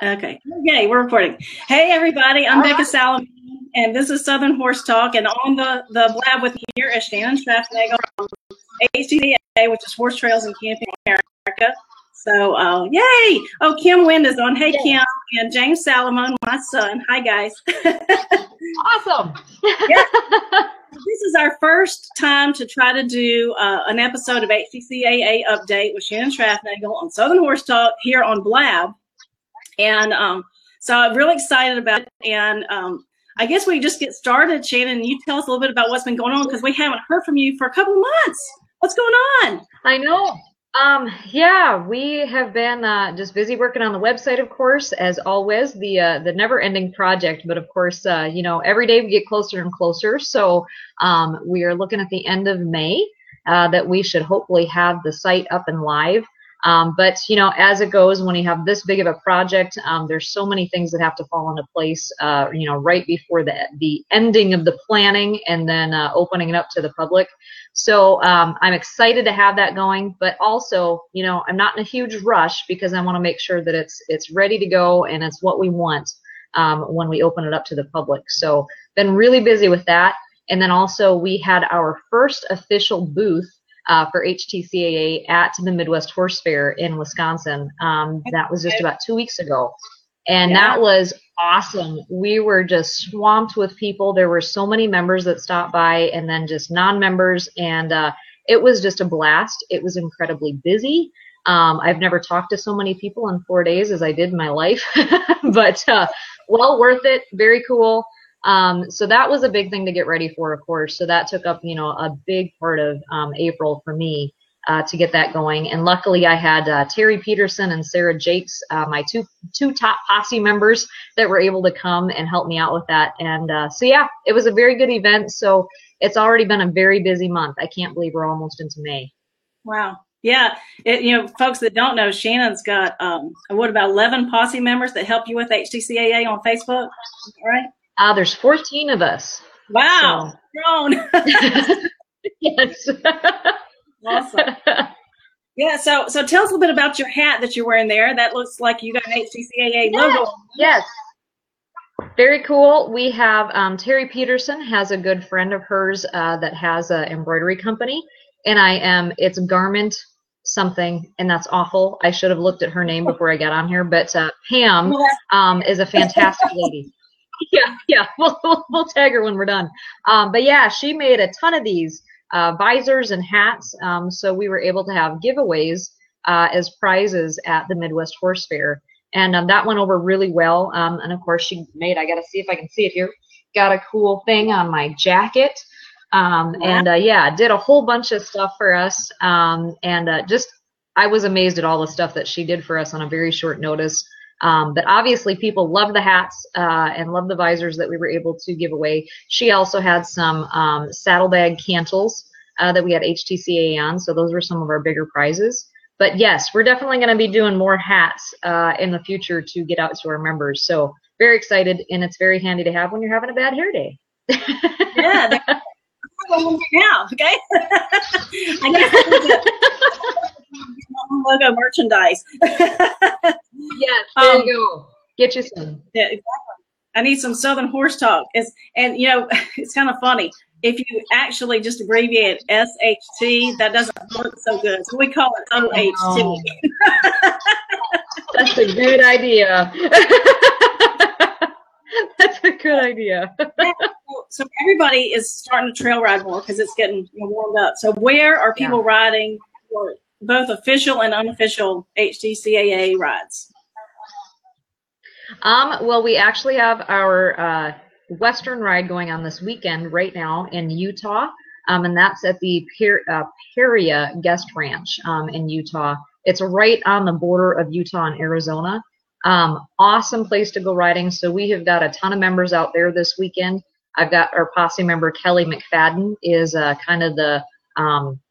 Okay. Yay, we're recording. Hey, everybody. I'm All Becca right. Salomon, and this is Southern Horse Talk. And on the blab with me here is Shannon Schraffnagel from HTCAA, which is Horse Trails and Camping America. So, yay. Oh, Kim Wind is on. Hey, Yeah. Kim. And James Salomon, my son. Hi, guys. Awesome. Yeah. This is our first time to try to do an episode of HTCAA Update with Shannon Schraffnagel on Southern Horse Talk here on Blab. And so I'm really excited about it. And I guess we just get started. Shannon, you tell us a little bit about what's been going on, because we haven't heard from you for a couple of months. What's going on? I know. Yeah, we have been just busy working on the website, of course, as always, the never-ending project. But of course, every day we get closer and closer. So we are looking at the end of May that we should hopefully have the site up and live. But as it goes, when you have this big of a project, there's so many things that have to fall into place, right before the ending of the planning and then opening it up to the public. So I'm excited to have that going, but also, I'm not in a huge rush because I want to make sure that it's ready to go and it's what we want when we open it up to the public. So been really busy with that. And then also we had our first official booth for HTCAA at the Midwest Horse Fair in Wisconsin. That was just about 2 weeks ago. And that was awesome. We were just swamped with people. There were so many members that stopped by and then just non-members. And it was just a blast. It was incredibly busy. I've never talked to so many people in 4 days as I did in my life, but well worth it. Very cool. So that was a big thing to get ready for, of course. So that took up, a big part of April for me to get that going. And luckily I had Terry Peterson and Sarah Jakes, my two top posse members that were able to come and help me out with that. And so yeah, it was a very good event. So it's already been a very busy month. I can't believe we're almost into May. Wow. Yeah. Folks that don't know, Shannon's got, about 11 posse members that help you with HTCAA on Facebook, right? There's 14 of us. Wow. Grown. Yes. Awesome. Yeah, so tell us a little bit about your hat that you're wearing there. That looks like you got an HTCAA logo. Yes. Very cool. We have Terry Peterson has a good friend of hers that has an embroidery company, and it's Garment something, and that's awful. I should have looked at her name before I got on here, but Pam is a fantastic lady. Yeah, we'll tag her when we're done. But yeah, she made a ton of these visors and hats, so we were able to have giveaways as prizes at the Midwest Horse Fair, and that went over really well. And of course, I gotta see if I can see it here, got a cool thing on my jacket, and yeah, did a whole bunch of stuff for us, and just I was amazed at all the stuff that she did for us on a very short notice. But obviously people love the hats and love the visors that we were able to give away. She also had some saddlebag cantles that we had HTCAA on, so those were some of our bigger prizes. But yes, we're definitely going to be doing more hats in the future to get out to our members. So very excited, and it's very handy to have when you're having a bad hair day. Yeah, now, okay? I guess logo merchandise. Yes, there you go. Get you some. Yeah, exactly. I need some Southern Horse Talk. It's kind of funny. If you actually just abbreviate SHT, that doesn't look so good. So we call it OHT. That's a good idea. That's a good idea. So everybody is starting to trail ride more because it's getting warmed up. So where are people riding for both official and unofficial HTCAA rides? Well, we actually have our Western ride going on this weekend right now in Utah, and that's at the Peria Guest Ranch in Utah. It's right on the border of Utah and Arizona. Awesome place to go riding. So we have got a ton of members out there this weekend. I've got our posse member Kelly McFadden is kind of the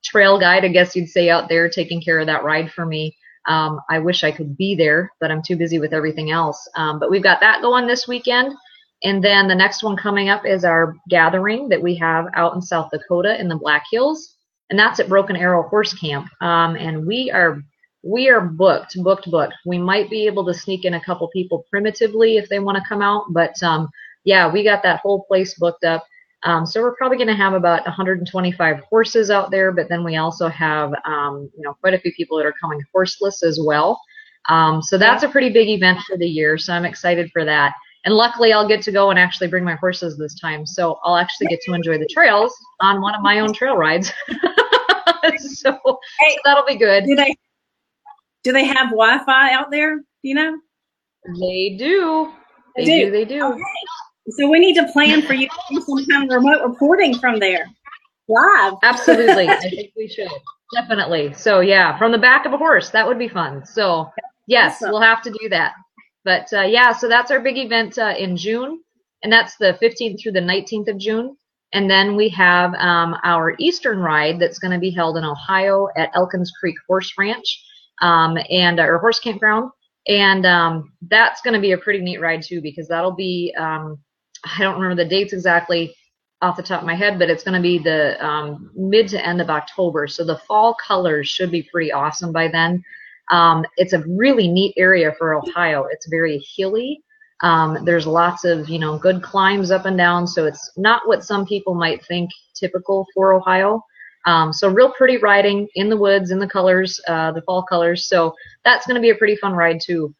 trail guide, I guess you'd say, out there taking care of that ride for me. I wish I could be there, but I'm too busy with everything else. But we've got that going this weekend. And then the next one coming up is our gathering that we have out in South Dakota in the Black Hills. And that's at Broken Arrow Horse Camp. And we are we are booked. We might be able to sneak in a couple people primitively if they want to come out, but yeah, we got that whole place booked up. So we're probably going to have about 125 horses out there, but then we also have, quite a few people that are coming horseless as well. So that's a pretty big event for the year. So I'm excited for that. And luckily I'll get to go and actually bring my horses this time. So I'll actually get to enjoy the trails on one of my own trail rides. so that'll be good. Do they have Wi-Fi out there? Do you know? They do. They do. Okay. So we need to plan for you to do some kind of remote reporting from there, live. Absolutely. I think we should. Definitely. So yeah, from the back of a horse, that would be fun. So yes, awesome. We'll have to do that. But yeah, so that's our big event in June, and that's the 15th through the 19th of June. And then we have our Eastern ride that's going to be held in Ohio at Elkins Creek Horse Ranch or horse campground. And that's going to be a pretty neat ride too, because that'll be, I don't remember the dates exactly off the top of my head, but it's going to be the mid to end of October. So the fall colors should be pretty awesome by then. It's a really neat area for Ohio. It's very hilly. There's lots of, good climbs up and down. So it's not what some people might think typical for Ohio. So real pretty riding in the woods, in the colors, the fall colors. So that's going to be a pretty fun ride too.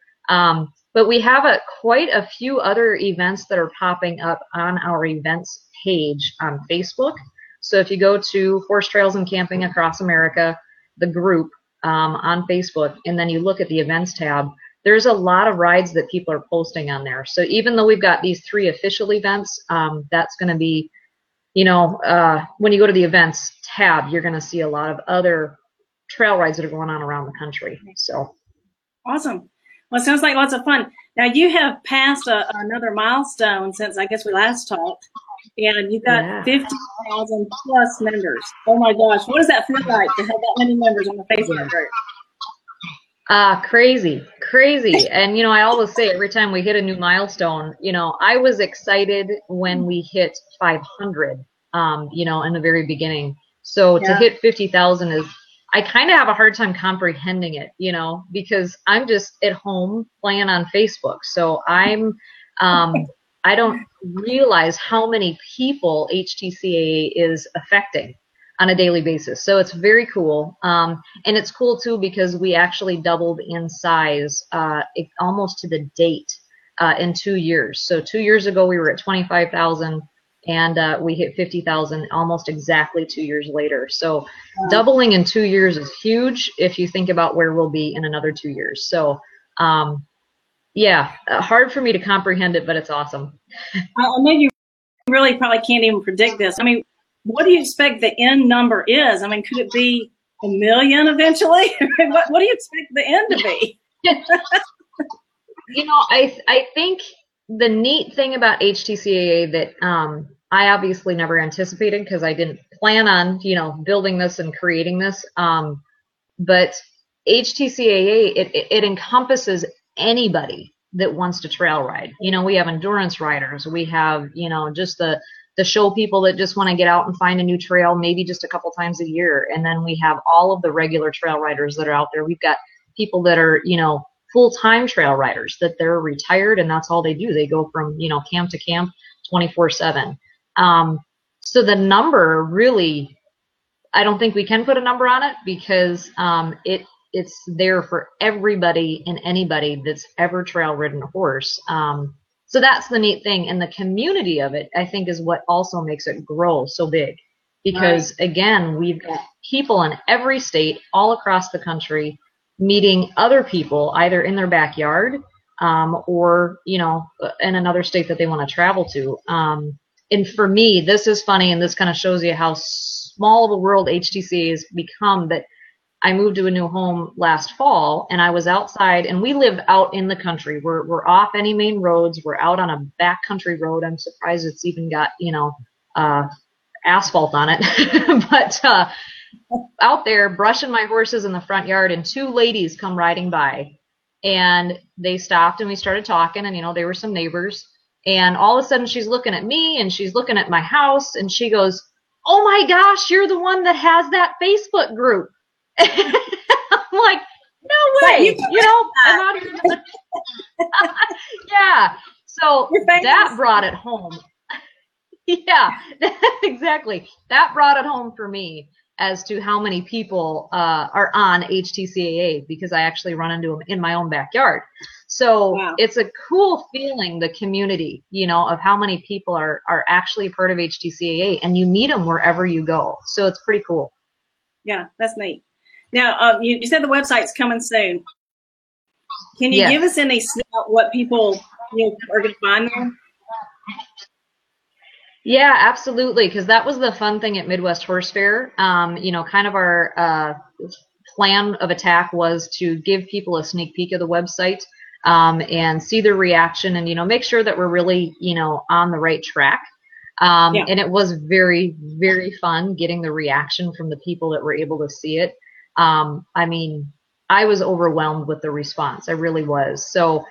But we have quite a few other events that are popping up on our events page on Facebook. So if you go to Horse Trails and Camping Across America, the group on Facebook, and then you look at the events tab, there's a lot of rides that people are posting on there. So even though we've got these 3 official events, that's going to be, when you go to the events tab, you're going to see a lot of other trail rides that are going on around the country. So awesome. Well, it sounds like lots of fun. Now you have passed another milestone since I guess we last talked, and you've got 50,000 plus members. Oh my gosh, what does that feel like to have that many members on the Facebook group? Crazy. And, I always say every time we hit a new milestone, I was excited when we hit 500, in the very beginning. So to hit 50,000 is, I kind of have a hard time comprehending it, because I'm just at home playing on Facebook. So I don't realize how many people HTCAA is affecting on a daily basis. So it's very cool. And it's cool too, because we actually doubled in size almost to the date in 2 years. So 2 years ago, we were at 25,000 and we hit 50,000 almost exactly 2 years later. So doubling in 2 years is huge if you think about where we'll be in another 2 years. So hard for me to comprehend it, but it's awesome. I know you really probably can't even predict this. I mean, what do you expect the end number is? I mean, could it be 1 million eventually? What do you expect the end to be? I think the neat thing about HTCAA that I obviously never anticipated, because I didn't plan on, building this and creating this. But HTCAA, it encompasses anybody that wants to trail ride. We have endurance riders. We have, just the show people that just want to get out and find a new trail, maybe just a couple times a year. And then we have all of the regular trail riders that are out there. We've got people that are, full-time trail riders, that they're retired and that's all they do. They go from, camp to camp 24/7. So the number really, I don't think we can put a number on it, because it's there for everybody and anybody that's ever trail ridden a horse. So that's the neat thing. And the community of it, I think, is what also makes it grow so big. Because, again, we've got people in every state all across the country meeting other people either in their backyard or, in another state that they want to travel to. And for me, this is funny, and this kind of shows you how small of a world HTCA has become, that I moved to a new home last fall, and I was outside, and we live out in the country. We're off any main roads. We're out on a backcountry road. I'm surprised it's even got, asphalt on it. But out there brushing my horses in the front yard, and 2 ladies come riding by, and they stopped, and we started talking, and, they were some neighbors. And all of a sudden she's looking at me, and she's looking at my house, and she goes, "Oh my gosh, you're the one that has that Facebook group." I'm like, But way. You know, I'm not even. Yeah. So that brought it home. Yeah, exactly. That brought it home for me as to how many people are on HTCAA, because I actually run into them in my own backyard. So wow. It's a cool feeling, the community, you know, of how many people are actually part of HTCAA, and you meet them wherever you go. So it's pretty cool. Yeah, that's neat. Now, you said the website's coming soon. Can you give us any what people are going to find there? Yeah, absolutely. Because that was the fun thing at Midwest Horse Fair. You know, kind of our plan of attack was to give people a sneak peek of the website and see their reaction, and, you know, make sure that we're really, you know, on the right track. And it was very, very fun getting the reaction from the people that were able to see it. I mean, I was overwhelmed with the response. I really was. So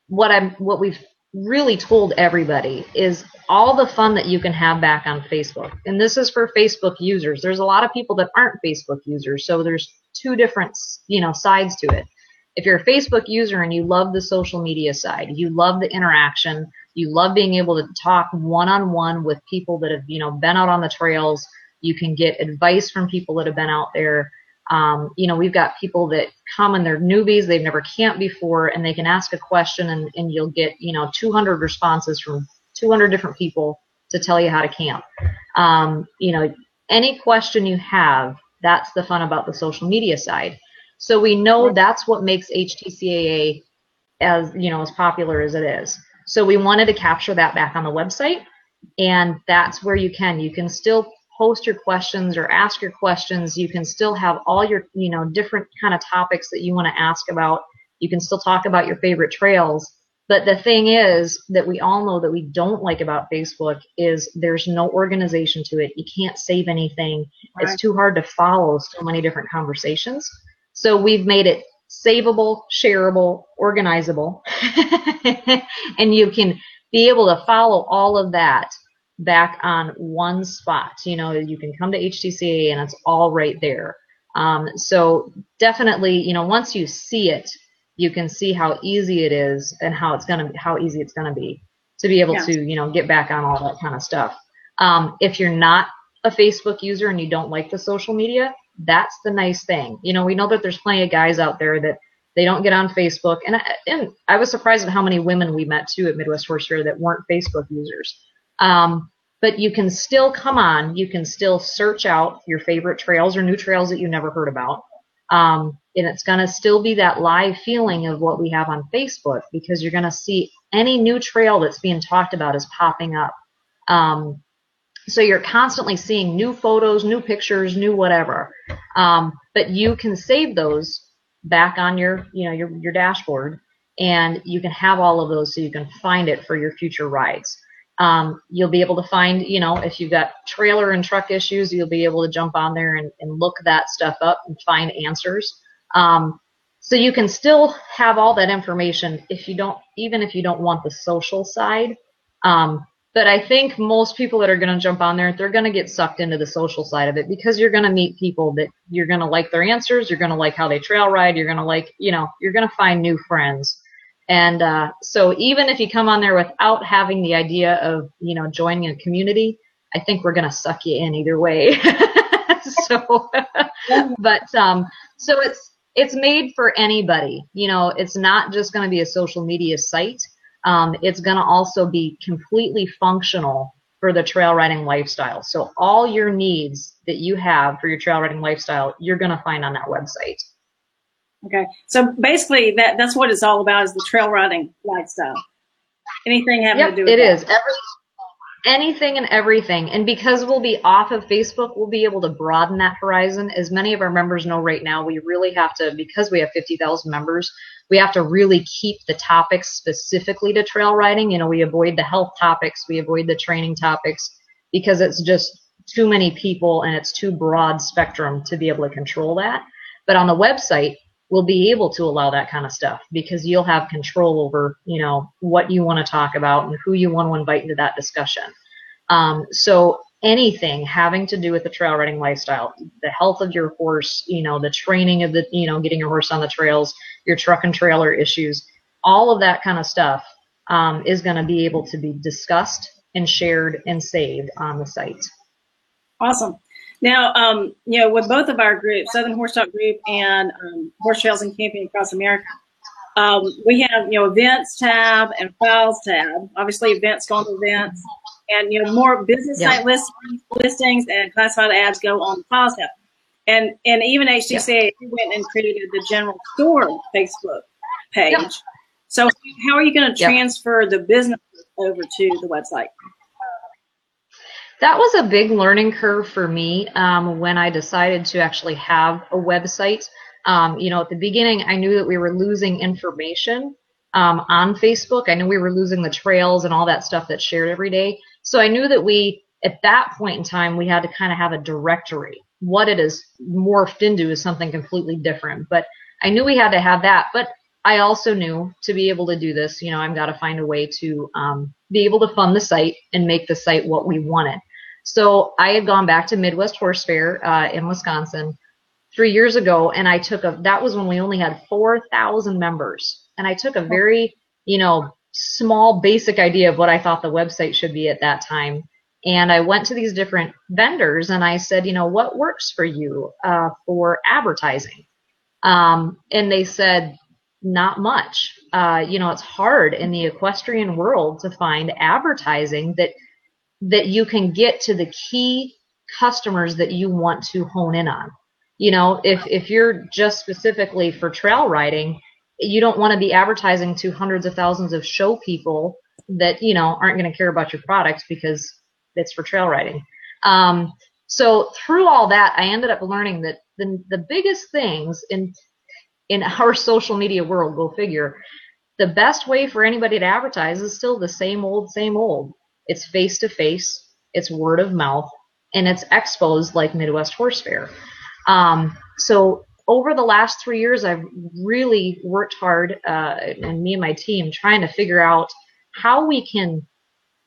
what we've really told everybody is all the fun that you can have back on Facebook. And this is for Facebook users. There's a lot of people that aren't Facebook users. So there's two different, you know, sides to it. If you're a Facebook user and you love the social media side, you love the interaction, you love being able to talk one-on-one with people that have, you know, been out on the trails, you can get advice from people that have been out there. You know, we've got people that come and they're newbies, they've never camped before, and they can ask a question and you'll get, you know, 200 responses from 200 different people to tell you how to camp. You know, any question you have, that's the fun about the social media side. So we know that's what makes HTCAA as, you know, as popular as it is. So we wanted to capture that back on the website, and that's where you can still post your questions or ask your questions. You can still have all your, you know, different kind of topics that you want to ask about. You can still talk about your favorite trails. But the thing is that we all know that we don't like about Facebook is there's no organization to it. You can't save anything. Right. It's too hard to follow so many different conversations. So we've made it savable, shareable, organizable, and you can be able to follow all of that back on one spot. You know, you can come to HTCAA and it's all right there. So definitely, you know, once you see it, you can see how easy it is and how easy it's gonna be to be able to, you know, get back on all that kind of stuff. If you're not a Facebook user and you don't like the social media, that's the nice thing. You know, we know that there's plenty of guys out there that they don't get on Facebook, and I was surprised at how many women we met too at Midwest Horse Fair that weren't Facebook users. But you can still come on, you can still search out your favorite trails or new trails that you never heard about. And it's going to still be that live feeling of what we have on Facebook, because you're going to see any new trail that's being talked about is popping up. So you're constantly seeing new photos, new pictures, new whatever. But you can save those back on your, you know, your dashboard, and you can have all of those so you can find it for your future rides. You'll be able to find, you know, if you've got trailer and truck issues, you'll be able to jump on there and look that stuff up and find answers. So you can still have all that information even if you don't want the social side. But I think most people that are going to jump on there, they're going to get sucked into the social side of it, because you're going to meet people that you're going to like their answers. You're going to like how they trail ride. You're going to like, you know, you're going to find new friends. And so even if you come on there without having the idea of, you know, joining a community, I think we're going to suck you in either way. So it's made for anybody. You know, it's not just going to be a social media site. It's going to also be completely functional for the trail riding lifestyle. So all your needs that you have for your trail riding lifestyle, you're going to find on that website. Okay. So basically that's what it's all about, is the trail riding lifestyle. Anything having to do with it that. Is. Anything and everything. And because we'll be off of Facebook, we'll be able to broaden that horizon. As many of our members know right now, we really have to, because we have 50,000 members, we have to really keep the topics specifically to trail riding. You know, we avoid the health topics, we avoid the training topics, because it's just too many people and it's too broad spectrum to be able to control that. But on the website, we'll be able to allow that kind of stuff, because you'll have control over, you know, what you want to talk about and who you want to invite into that discussion. So anything having to do with the trail riding lifestyle, the health of your horse, the training of the, getting your horse on the trails, your truck and trailer issues, all of that kind of stuff is going to be able to be discussed and shared and saved on the site. Awesome. Now, with both of our groups, Southern Horse Talk Group and Horse Trails and Camping Across America, we have, events tab and files tab. Obviously, events go on events, and more business site listings and classified ads go on the files tab. And even HTCA went and created the general store Facebook page. Yep. So how are you going to transfer the business over to the website? That was a big learning curve for me when I decided to actually have a website. At the beginning, I knew that we were losing information on Facebook. I knew we were losing the trails and all that stuff that's shared every day. So I knew that at that point in time, we had to kind of have a directory. What it is morphed into is something completely different. But I knew we had to have that. But I also knew to be able to do this, I've got to find a way to be able to fund the site and make the site what we wanted. So I had gone back to Midwest Horse Fair in Wisconsin 3 years ago, and that was when we only had 4,000 members. And I took a very, small basic idea of what I thought the website should be at that time. And I went to these different vendors and I said, what works for you for advertising? And they said, not much. It's hard in the equestrian world to find advertising that you can get to the key customers that you want to hone in on. If you're just specifically for trail riding, you don't want to be advertising to hundreds of thousands of show people that, aren't going to care about your product because it's for trail riding. So through all that, I ended up learning that the biggest things in our social media world, go figure, the best way for anybody to advertise is still the same old. It's face-to-face, it's word of mouth, and it's expos like Midwest Horse Fair. So over the last 3 years, I've really worked hard, and me and my team, trying to figure out how we can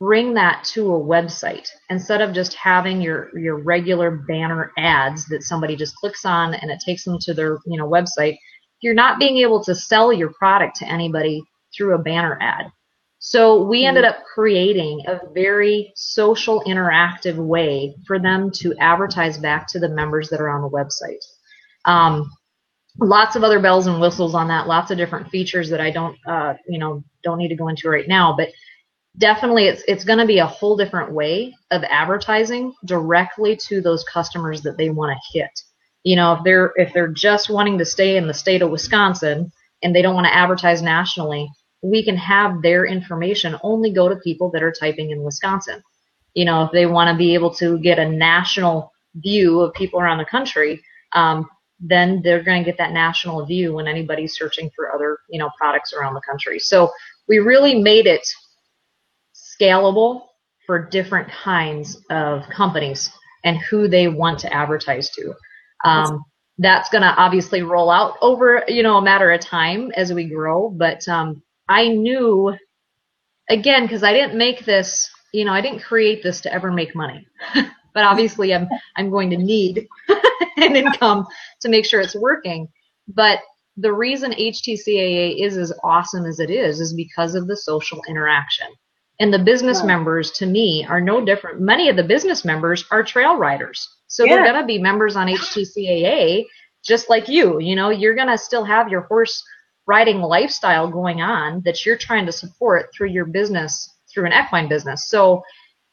bring that to a website instead of just having your regular banner ads that somebody just clicks on and it takes them to their website. You're not being able to sell your product to anybody through a banner ad. So we ended up creating a very social, interactive way for them to advertise back to the members that are on the website. Lots of other bells and whistles on that, lots of different features that I don't need to go into right now, but definitely it's going to be a whole different way of advertising directly to those customers that they want to hit. If they're just wanting to stay in the state of Wisconsin and they don't want to advertise nationally, we can have their information only go to people that are typing in Wisconsin. If they want to be able to get a national view of people around the country, then they're going to get that national view when anybody's searching for other, products around the country. So we really made it scalable for different kinds of companies and who they want to advertise to. That's going to obviously roll out over, a matter of time as we grow. But I knew, again, because I didn't make this, I didn't create this to ever make money. But obviously I'm going to need an income to make sure it's working. But the reason HTCAA is as awesome as it is because of the social interaction. And the business members, to me, are no different. Many of the business members are trail riders. So they're going to be members on HTCAA just like you. You're going to still have your horse riding lifestyle going on that you're trying to support through your business, through an equine business. So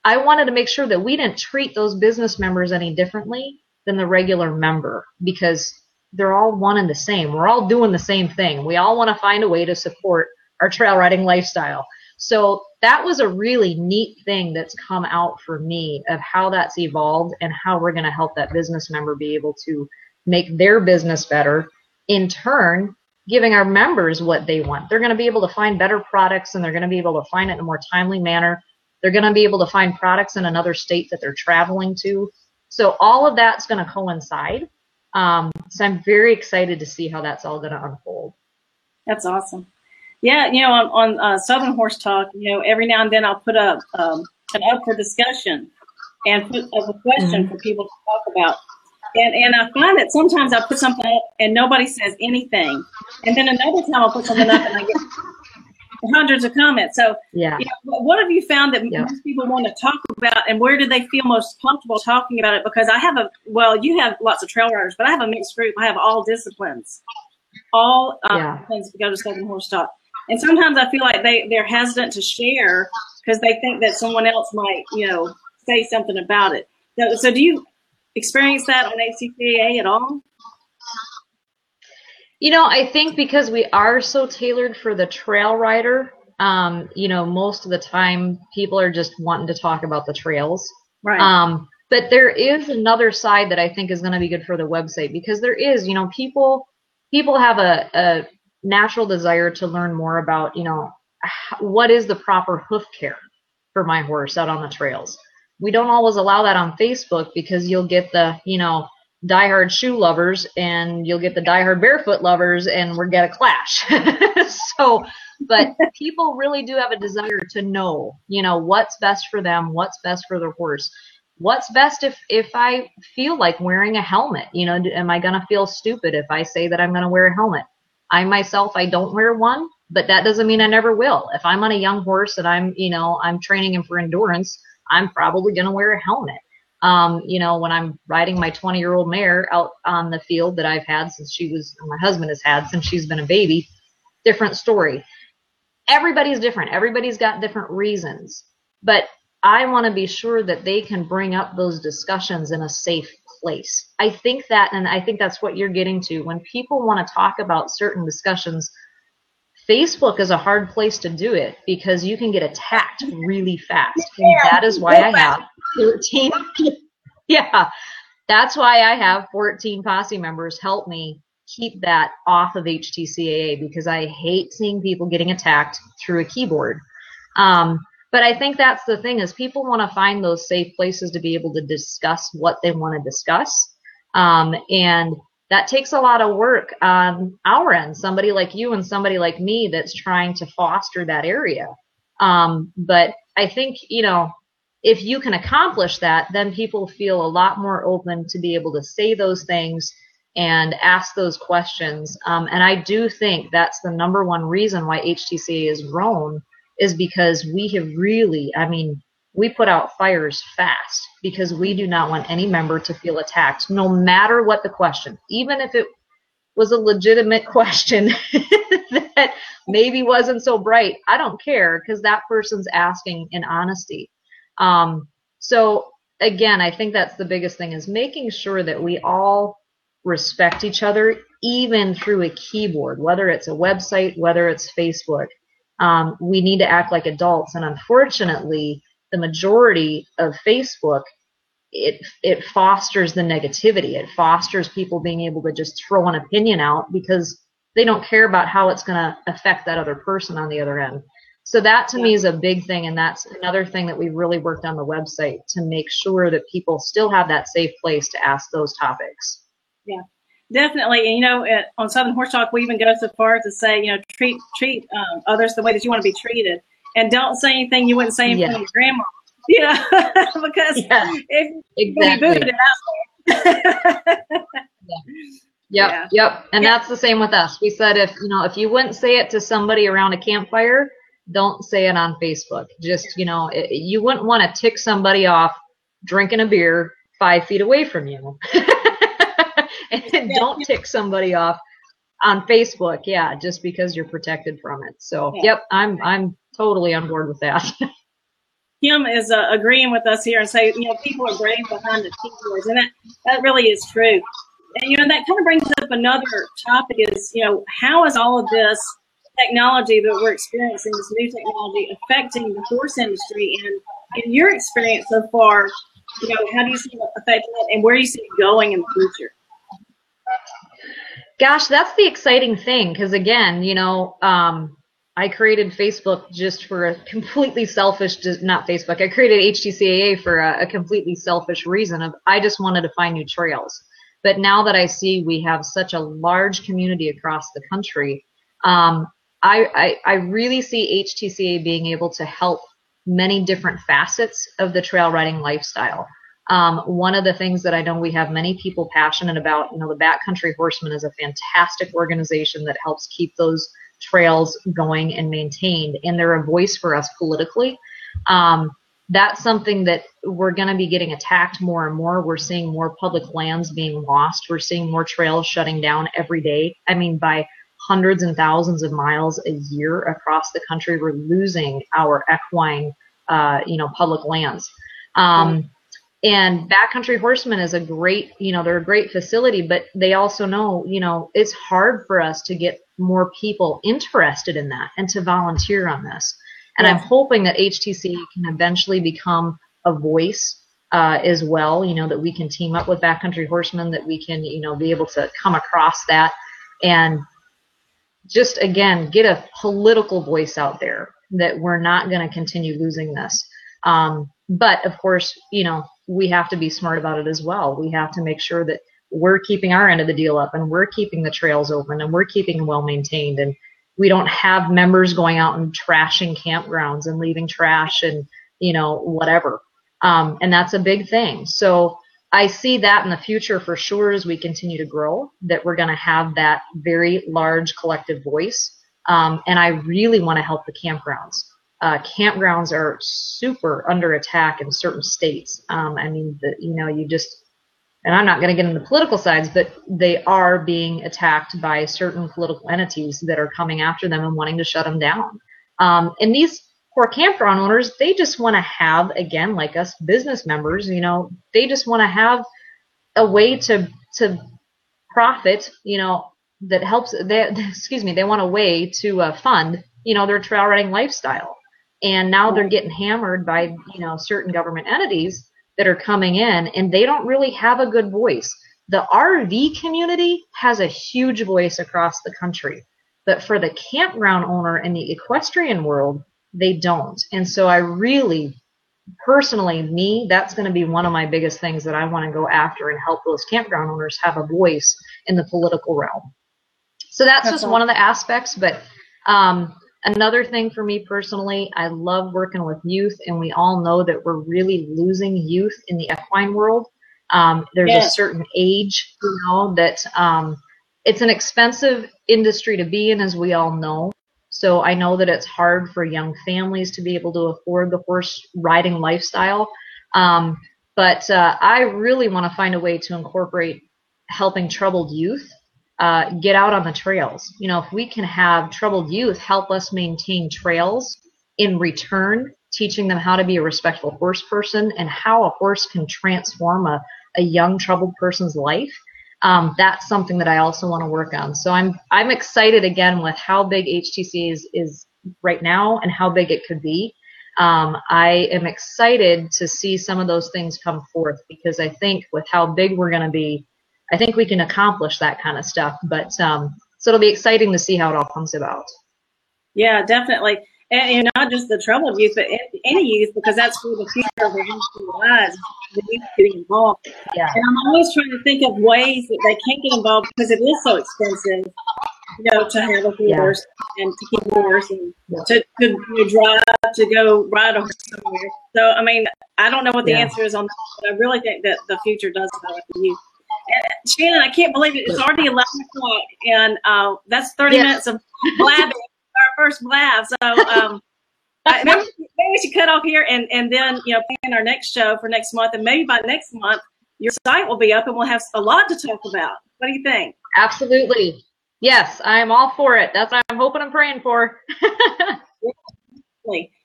I wanted to make sure that we didn't treat those business members any differently than the regular member, because they're all one and the same. We're all doing the same thing. We all want to find a way to support our trail riding lifestyle. So that was a really neat thing that's come out for me of how that's evolved and how we're going to help that business member be able to make their business better, in turn giving our members what they want. They're going to be able to find better products, and they're going to be able to find it in a more timely manner. They're going to be able to find products in another state that they're traveling to. So all of that's going to coincide. So I'm very excited to see how that's all going to unfold. That's awesome. Yeah, on Southern Horse Talk, every now and then I'll put up an up for discussion and put as a question for people to talk about. And I find that sometimes I put something up and nobody says anything. And then another time I'll put something up and I get hundreds of comments. So Yeah. you know, what have you found that Yeah. most people want to talk about, and where do they feel most comfortable talking about it? Because I have you have lots of trail riders, but I have a mixed group. I have all disciplines, disciplines to go to Southern Horse Talk. And sometimes I feel like they're hesitant to share because they think that someone else might, you know, say something about it. So do you experience that on HTCAA at all? You know, I think because we are so tailored for the trail rider, you know, most of the time people are just wanting to talk about the trails. Right. But there is another side that I think is going to be good for the website, because there is, you know, people have a natural desire to learn more about, you know, what is the proper hoof care for my horse out on the trails. We don't always allow that on Facebook, because you'll get the, you know, diehard shoe lovers and you'll get the diehard barefoot lovers, and we'll get a clash. So, but people really do have a desire to know, you know, what's best for them, what's best for their horse. What's best if I feel like wearing a helmet? You know, am I going to feel stupid if I say that I'm going to wear a helmet? I myself, I don't wear one, but that doesn't mean I never will. If I'm on a young horse and I'm, you know, I'm training him for endurance, I'm probably going to wear a helmet. You know, when I'm riding my 20-year-old mare out on the field that I've had since my husband has had since she's been a baby, different story. Everybody's different. Everybody's got different reasons. But I want to be sure that they can bring up those discussions in a safe place. I think that's what you're getting to. When people want to talk about certain discussions, Facebook is a hard place to do it, because you can get attacked really fast. And that is why I have 14. Yeah, that's why I have 14 posse members help me keep that off of HTCAA, because I hate seeing people getting attacked through a keyboard. But I think that's the thing, is people want to find those safe places to be able to discuss what they want to discuss. And that takes a lot of work on our end, somebody like you and somebody like me that's trying to foster that area. But I think, you know, if you can accomplish that, then people feel a lot more open to be able to say those things and ask those questions. And I do think that's the number one reason why HTCA has grown, is because we have really, I mean, we put out fires fast, because we do not want any member to feel attacked, no matter what the question. Even if it was a legitimate question that maybe wasn't so bright, I don't care, because that person's asking in honesty. So again, I think that's the biggest thing, is making sure that we all respect each other, even through a keyboard, whether it's a website, whether it's Facebook. We need to act like adults. And unfortunately, the majority of Facebook, it fosters the negativity. It fosters people being able to just throw an opinion out, because they don't care about how it's going to affect that other person on the other end. So that to me is a big thing, and that's another thing that we really worked on the website, to make sure that people still have that safe place to ask those topics. Yeah, definitely. And, you know, on Southern Horse Talk, we even go so far as to say, you know, treat others the way that you want to be treated, and don't say anything you wouldn't say in front of your grandma. You know, because if exactly. you booted it out there. Yep. And that's the same with us. We said, if you wouldn't say it to somebody around a campfire, don't say it on Facebook. Just, you know, you wouldn't want to tick somebody off drinking a beer 5 feet away from you. And don't tick somebody off on Facebook, just because you're protected from it. So, yep, I'm totally on board with that. Kim is agreeing with us here and say, you know, people are brave behind the keyboards, and that really is true. And, you know, that kind of brings up another topic is, you know, how is all of this technology that we're experiencing, this new technology, affecting the horse industry? And in your experience so far, you know, how do you see it affecting it, and where do you see it going in the future? Gosh, that's the exciting thing, because again, you know, I created Facebook just for a completely selfish, not Facebook, I created HTCAA for a completely selfish reason of I just wanted to find new trails. But now that I see we have such a large community across the country, I really see HTCAA being able to help many different facets of the trail riding lifestyle. One of the things that I know we have many people passionate about, the Backcountry Horsemen is a fantastic organization that helps keep those trails going and maintained, and they're a voice for us politically. That's something that we're going to be getting attacked more and more. We're seeing more public lands being lost. We're seeing more trails shutting down every day. I mean, by hundreds and thousands of miles a year across the country, we're losing our equine, public lands. And Backcountry Horsemen is a great, they're a great facility, but they also know, it's hard for us to get more people interested in that and to volunteer on this. And I'm hoping that HTC can eventually become a voice as well, that we can team up with Backcountry Horsemen, that we can, be able to come across that and just, again, get a political voice out there that we're not going to continue losing this. But, of course, we have to be smart about it as well. We have to make sure that we're keeping our end of the deal up and we're keeping the trails open and we're keeping them well maintained, and we don't have members going out and trashing campgrounds and leaving trash and, whatever. And that's a big thing. So I see that in the future for sure as we continue to grow, that we're going to have that very large collective voice. And I really want to help the campgrounds. Campgrounds are super under attack in certain states. I mean, and I'm not going to get into the political sides, but they are being attacked by certain political entities that are coming after them and wanting to shut them down. And these poor campground owners, they just want to have, again, like us business members, they just want to have a way to profit, that helps. They want a way to fund, their trail riding lifestyle. And now they're getting hammered by, certain government entities that are coming in, and they don't really have a good voice. The RV community has a huge voice across the country, but for the campground owner in the equestrian world, they don't. And so I really, personally, that's going to be one of my biggest things that I want to go after and help those campground owners have a voice in the political realm. So that's just one of the aspects, but another thing for me personally, I love working with youth, and we all know that we're really losing youth in the equine world. There's a certain age, that it's an expensive industry to be in, as we all know. So I know that it's hard for young families to be able to afford the horse riding lifestyle. But I really want to find a way to incorporate helping troubled youth get out on the trails. If we can have troubled youth help us maintain trails, in return teaching them how to be a respectful horse person and how a horse can transform a young troubled person's life, that's something that I also want to work on. So I'm excited again with how big HTC is right now and how big it could be. I am excited to see some of those things come forth, because I think with how big we're going to be, I think we can accomplish that kind of stuff. But so it'll be exciting to see how it all comes about. Yeah, definitely. And not just the troubled youth, but any youth, because that's where the future of the industry lies, the youth getting involved. Yeah. And I'm always trying to think of ways that they can get involved, because it is so expensive, to have a horse and to keep a horse and to drive, to go ride a horse somewhere. So, I mean, I don't know what the answer is on that, but I really think that the future does lie with the youth. And Shannon, I can't believe it. It's already 11 o'clock, and that's 30 minutes of blabbing. Our first blab. So maybe we should cut off here and then plan our next show for next month, and maybe by next month your site will be up and we'll have a lot to talk about. What do you think? Absolutely. Yes, I'm all for it. That's what I'm hoping and praying for.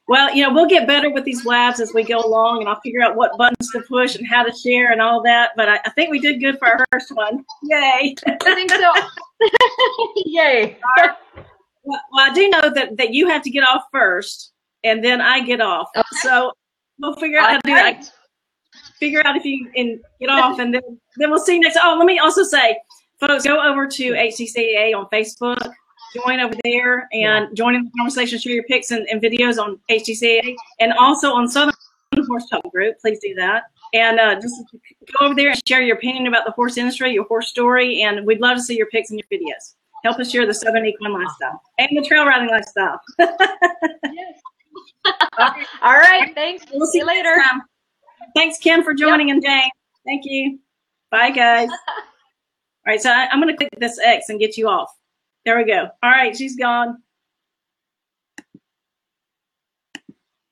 Well, we'll get better with these labs as we go along, and I'll figure out what buttons to push and how to share and all that. But I think we did good for our first one. Yay. I think so. Yay. Well, I do know that you have to get off first, and then I get off. Okay. So we'll figure out how to do that. Figure out if you can get off, and then we'll see you next. Oh, let me also say, folks, go over to HTCAA on Facebook. Join over there and join in the conversation. Share your pics and videos on HTCAA, and also on Southern Horse Talk Group. Please do that. And just go over there and share your opinion about the horse industry, your horse story, and we'd love to see your pics and your videos. Help us share the Southern equine lifestyle and the trail riding lifestyle. Yes. All right. Thanks. We'll See you next later. time. Thanks, Kim, for joining, and Jane. Thank you. Bye, guys. All right, so I'm going to click this X and get you off. There we go. All right, she's gone.